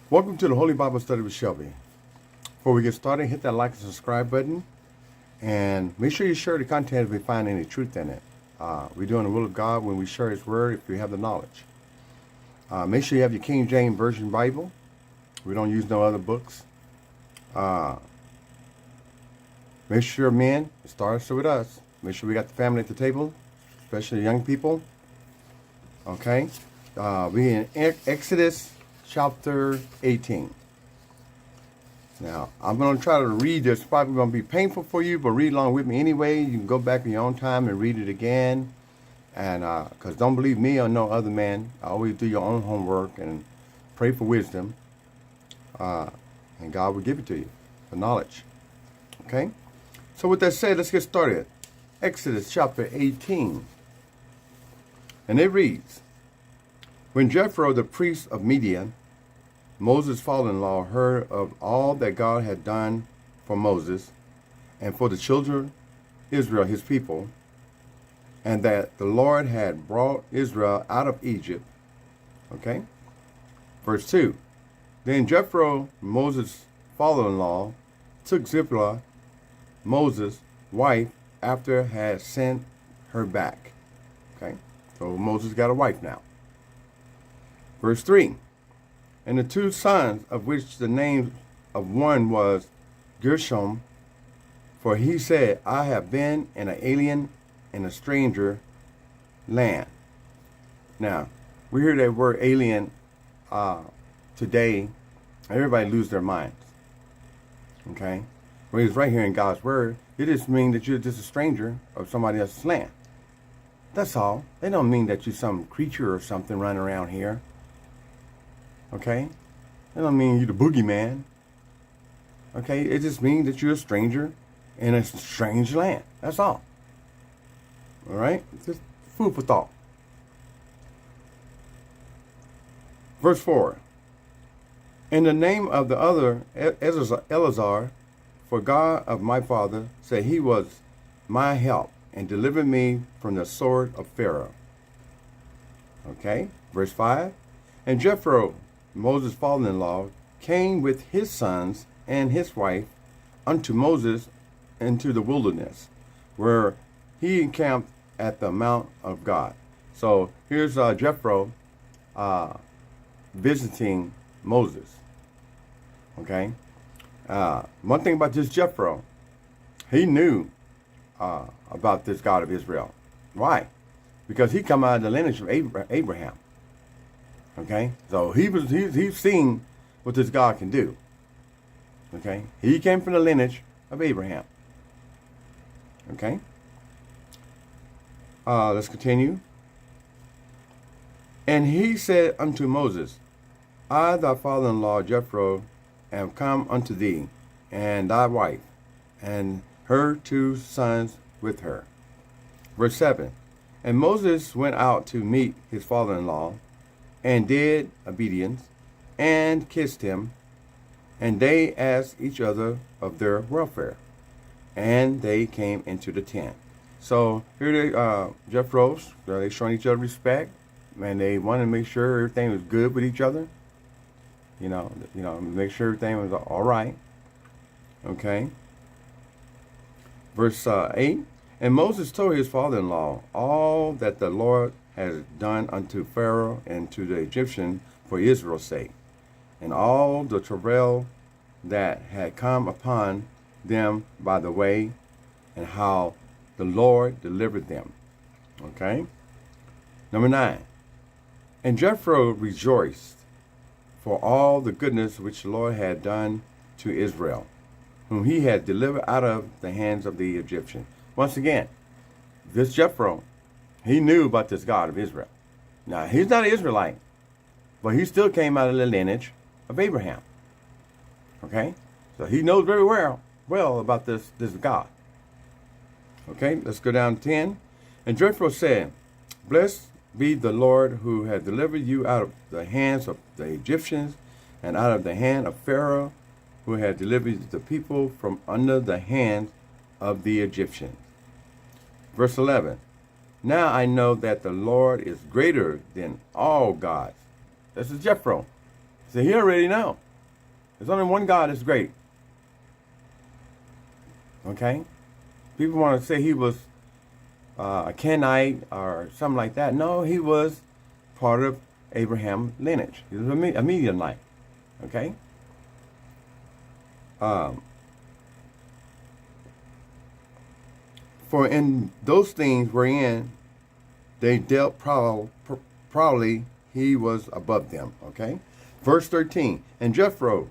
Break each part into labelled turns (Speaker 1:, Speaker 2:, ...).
Speaker 1: Welcome to the Holy Bible Study with Shelby. Before we get started, hit that like and subscribe button, and make sure you share the content if we find any truth in it. We're doing the will of God when we share His Word if we have the knowledge. Make sure you have your King James Version Bible. We don't use no other books. Make sure, men, it starts with us. Make sure we got the family at the table, especially young people. Okay? We in Exodus chapter 18. Now, I'm going to try to read this. It's probably going to be painful for you, but read along with me anyway. You can go back in your own time and read it again. And because don't believe me or no other man. Always do your own homework and pray for wisdom. And God will give it to you, for knowledge. Okay? So with that said, let's get started. Exodus chapter 18. And it reads, When Jethro, the priest of Midian, Moses' father-in-law, heard of all that God had done for Moses and for the children of Israel, his people, and that the Lord had brought Israel out of Egypt. Okay? Verse 2. Then Jethro, Moses' father-in-law, took Zipporah, Moses' wife, after had sent her back. Okay? So Moses got a wife now. Verse 3. And the two sons, of which the name of one was Gershom, for he said, I have been an alien in a stranger land. Now, we hear that word alien today, everybody lose their minds. Okay? When it's right here in God's word, it just means that you're just a stranger of somebody else's land. That's all. They don't mean that you're some creature or something running around here. Okay? That don't mean you're the boogeyman. Okay? It just means that you're a stranger in a strange land. That's all. All right? Just food for thought. Verse 4. In the name of the other, Eleazar, for God of my father said he was my help and delivered me from the sword of Pharaoh. Okay? Verse 5. And Jethro, Moses' father-in-law, came with his sons and his wife unto Moses into the wilderness, where he encamped at the mount of God. So here's Jethro visiting Moses. Okay? One thing about this Jethro, he knew about this God of Israel. Why? Because he come out of the lineage of Abraham. Okay, so he's seen what this God can do. Okay, he came from the lineage of Abraham. Okay, let's continue. And he said unto Moses, I, thy father-in-law Jethro, am come unto thee, and thy wife, and her two sons with her. Verse 7. And Moses went out to meet his father-in-law, and did obedience, and kissed him, and they asked each other of their welfare, and they came into the tent. So here they, Jethro's, they showing each other respect, and they wanted to make sure everything was good with each other. You know, make sure everything was all right. Okay. Verse 8. And Moses told his father-in-law all that the Lord has done unto Pharaoh and to the Egyptians for Israel's sake, and all the travail that had come upon them by the way, and how the Lord delivered them. Okay? Number 9. And Jethro rejoiced for all the goodness which the Lord had done to Israel, whom he had delivered out of the hands of the Egyptians. Once again, this Jethro, he knew about this God of Israel. Now, he's not an Israelite, but he still came out of the lineage of Abraham. Okay? So he knows very well about this God. Okay, let's go down to 10. And Jethro said, Blessed be the Lord who has delivered you out of the hands of the Egyptians and out of the hand of Pharaoh, who had delivered the people from under the hand of the Egyptians. Verse 11. Now I know that the Lord is greater than all gods. This is Jethro. So he already know. There's only one God that's great. Okay? People want to say he was a Kenite or something like that. No, he was part of Abraham lineage. He was a Midianite. Okay? For in those things wherein they dealt proudly, he was above them. Okay? Verse 13. And Jethro,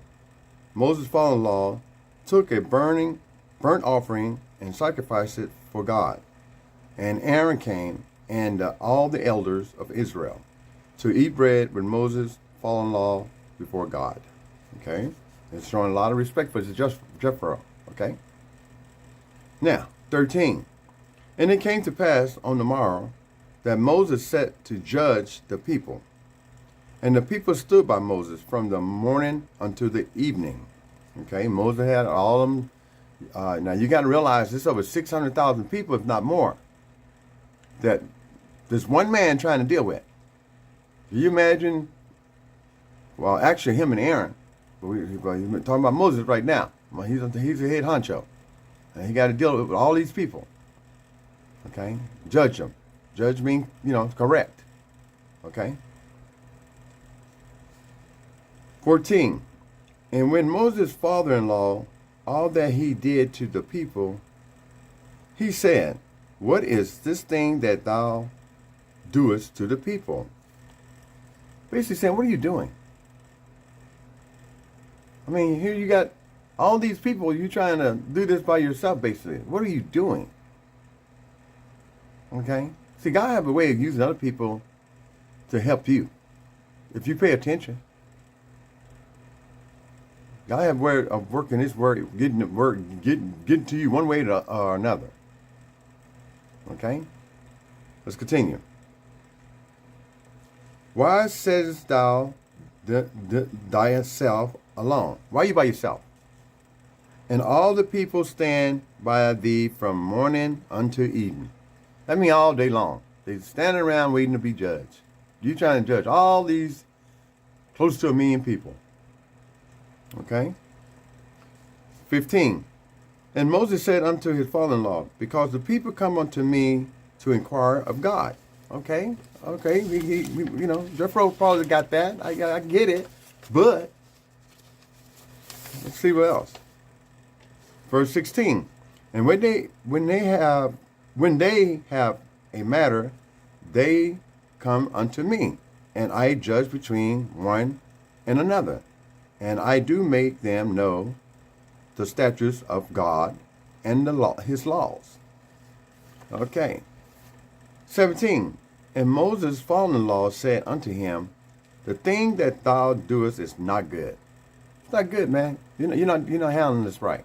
Speaker 1: Moses' father-in-law, took a burnt offering and sacrificed it for God. And Aaron came, and all the elders of Israel, to eat bread with Moses' father-in-law before God. Okay? It's showing a lot of respect for Jethro. Okay? Now, 13. And it came to pass on the morrow that Moses set to judge the people. And the people stood by Moses from the morning unto the evening. Okay? Moses had all of them. Now, you got to realize this over 600,000 people, if not more, that there's one man trying to deal with. Can you imagine? Well, actually, him and Aaron. We're talking about Moses right now. Well, he's the head honcho. And he got to deal with all these people. Okay? Judge them. Judge means, correct. Okay? 14. And when Moses' father-in-law, all that he did to the people, he said, what is this thing that thou doest to the people? Basically saying, what are you doing? I mean, here you got all these people, you trying to do this by yourself, basically. What are you doing? Okay? See, God have a way of using other people to help you. If you pay attention. God have a way of working His word, getting to you one way or another. Okay? Let's continue. Why saidst thou thyself alone? Why are you by yourself? And all the people stand by thee from morning unto evening. That means all day long. They standing around waiting to be judged. You trying to judge all these close to 1 million people. Okay? 15. And Moses said unto his father-in-law, because the people come unto me to inquire of God. Okay? Okay, Jethro probably got that. I get it. But, let's see what else. Verse 16. And when they have a matter, they come unto me, and I judge between one and another. And I do make them know the statutes of God and his laws. Okay. 17. And Moses' father-in-law said unto him, the thing that thou doest is not good. It's not good, man. You're not handling this right.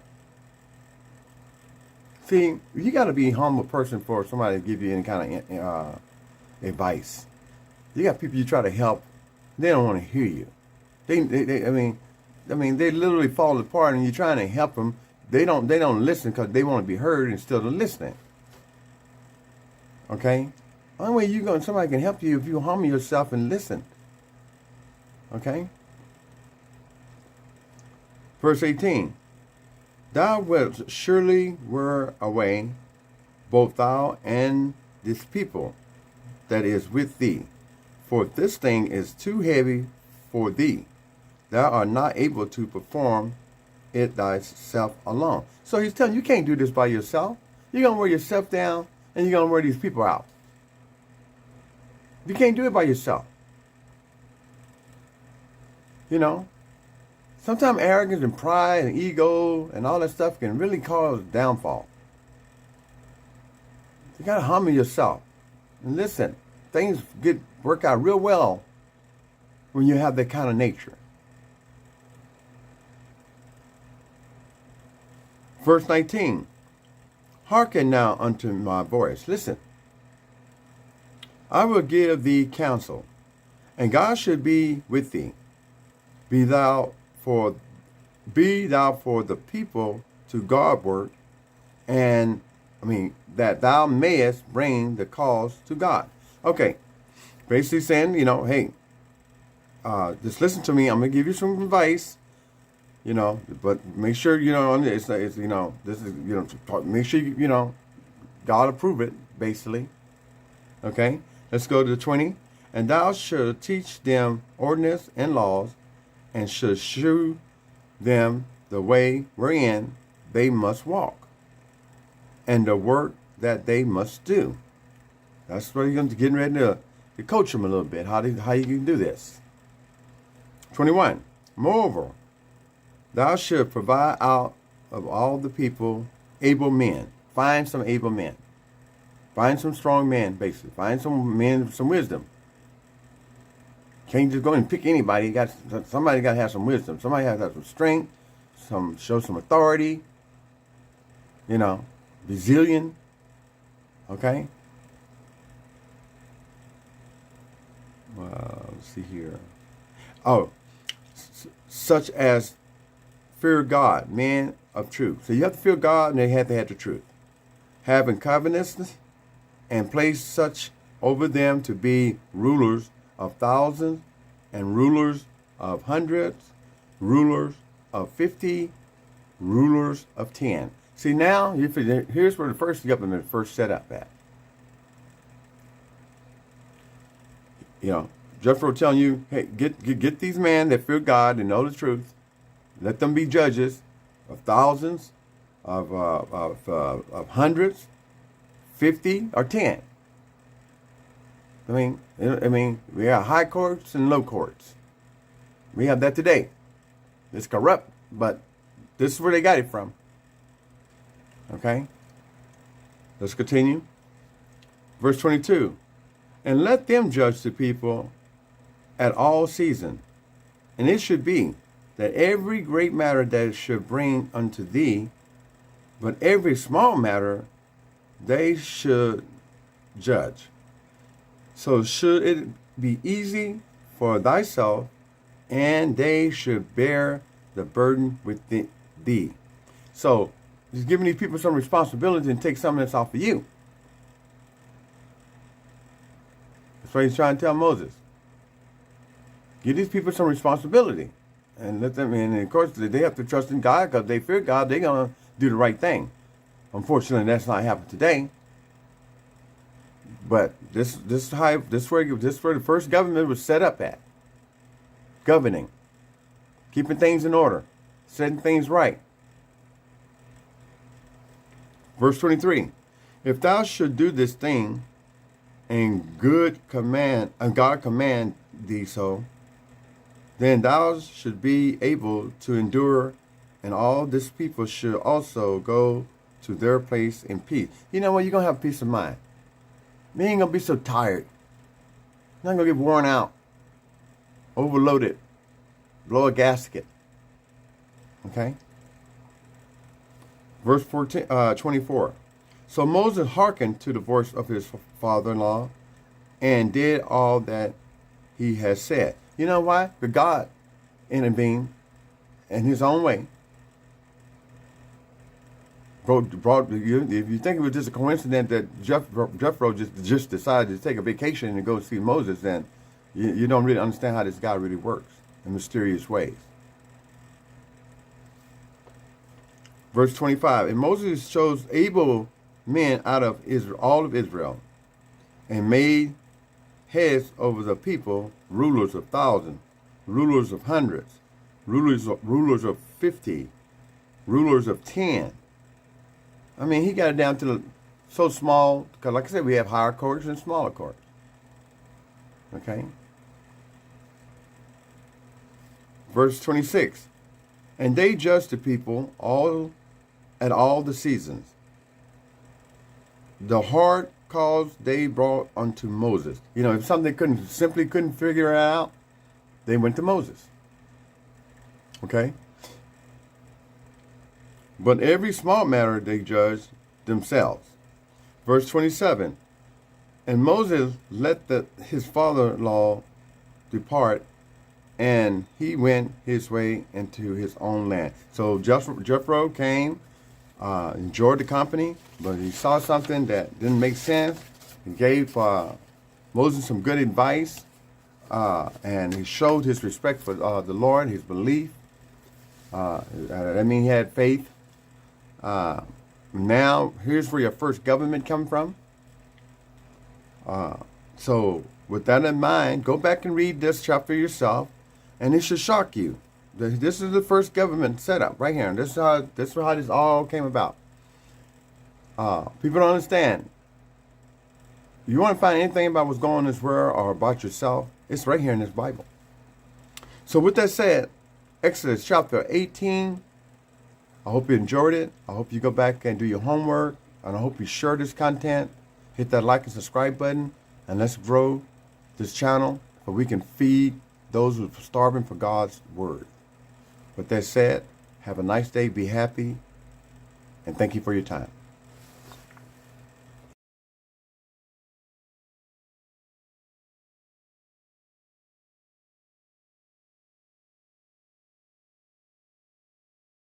Speaker 1: See, you got to be a humble person for somebody to give you any kind of advice. You got people you try to help, they don't want to hear you. They literally fall apart, and you're trying to help them. They don't listen because they want to be heard instead of listening. Okay? Only way somebody can help you if you humble yourself and listen. Okay? Verse 18. Thou wilt surely wear away both thou and this people that is with thee, for this thing is too heavy for thee. Thou art not able to perform it thyself alone. So he's telling you, you can't do this by yourself. You're going to wear yourself down, and you're going to wear these people out. You can't do it by yourself. Sometimes arrogance and pride and ego and all that stuff can really cause downfall. You got to humble yourself. And listen, things work out real well when you have that kind of nature. Verse 19. Hearken now unto my voice. Listen. I will give thee counsel, and God should be with thee. Be thou for the people to Godward, that thou mayest bring the cause to God. Okay. Basically saying, hey, just listen to me. I'm gonna give you some advice, but make sure it's this is make sure God approve it, basically. Okay, let's go to 20. And thou shalt teach them ordinance and laws, and shalt shew them the way wherein they must walk, and the work that they must do. That's what you're getting ready to coach them a little bit. How you can do this. 21. Moreover, thou shalt provide out of all the people able men. Find some able men. Find some strong men, basically. Find some men with some wisdom. Can't just go and pick anybody. Somebody got to have some wisdom. Somebody has to have some strength. Show some authority. Resilient. Okay. Let's see here. Oh, such as fear God, men of truth. So you have to fear God, and they have to have the truth. Having covetousness, and place such over them to be rulers of thousands, and rulers of hundreds, rulers of 50, rulers of 10. See, now, here's where the first government first set up at. Jethro telling you, hey, get these men that fear God and know the truth. Let them be judges of thousands, of hundreds, 50 or 10. I mean, we have high courts and low courts. We have that today. It's corrupt, but this is where they got it from. Okay? Let's continue. Verse 22. And let them judge the people at all seasons. And it should be that every great matter that should bring unto thee, but every small matter they should judge. So should it be easy for thyself, and they should bear the burden with thee. So he's giving these people some responsibility and take some of this off of you. That's what he's trying to tell Moses. Give these people some responsibility, and let them in. And of course, they have to trust in God, because they fear God. They're gonna do the right thing. Unfortunately, that's not happening today. But this is where the first government was set up at. Governing, keeping things in order, setting things right. Verse 23. If thou should do this thing, and God command thee so, then thou should be able to endure, and all this people should also go to their place in peace. You know what? You're going to have peace of mind. You ain't going to be so tired. You're not going to get worn out, overloaded, blow a gasket. Okay? Verse 24. So Moses hearkened to the voice of his father-in-law and did all that he had said. You know why? Because God intervened in his own way. If you think it was just a coincidence that Jethro just decided to take a vacation and go see Moses, then you don't really understand how this guy really works in mysterious ways. Verse 25. And Moses chose able men out of Israel, all of Israel, and made heads over the people, rulers of thousands, rulers of hundreds, rulers of 50, rulers of 10. I mean, he got it down to so small, because like I said, we have higher courts and smaller courts. Okay? Verse 26. And they judged the people at all the seasons. The hard cause they brought unto Moses. If something they couldn't figure it out, they went to Moses. Okay? But every small matter they judged themselves. Verse 27. And Moses let his father-in-law depart, and he went his way into his own land. So Jethro came, enjoyed the company, but he saw something that didn't make sense. He gave Moses some good advice. and he showed his respect for the Lord, his belief. That means he had faith. Now, here's where your first government come from. So, with that in mind, go back and read this chapter yourself, and it should shock you. This is the first government setup right here. And this is how this all came about. People don't understand. You want to find anything about what's going on in this world or about yourself, it's right here in this Bible. So with that said, Exodus chapter 18, I hope you enjoyed it. I hope you go back and do your homework. And I hope you share this content. Hit that like and subscribe button. And let's grow this channel so we can feed those who are starving for God's word. With that said, have a nice day. Be happy. And thank you for your time.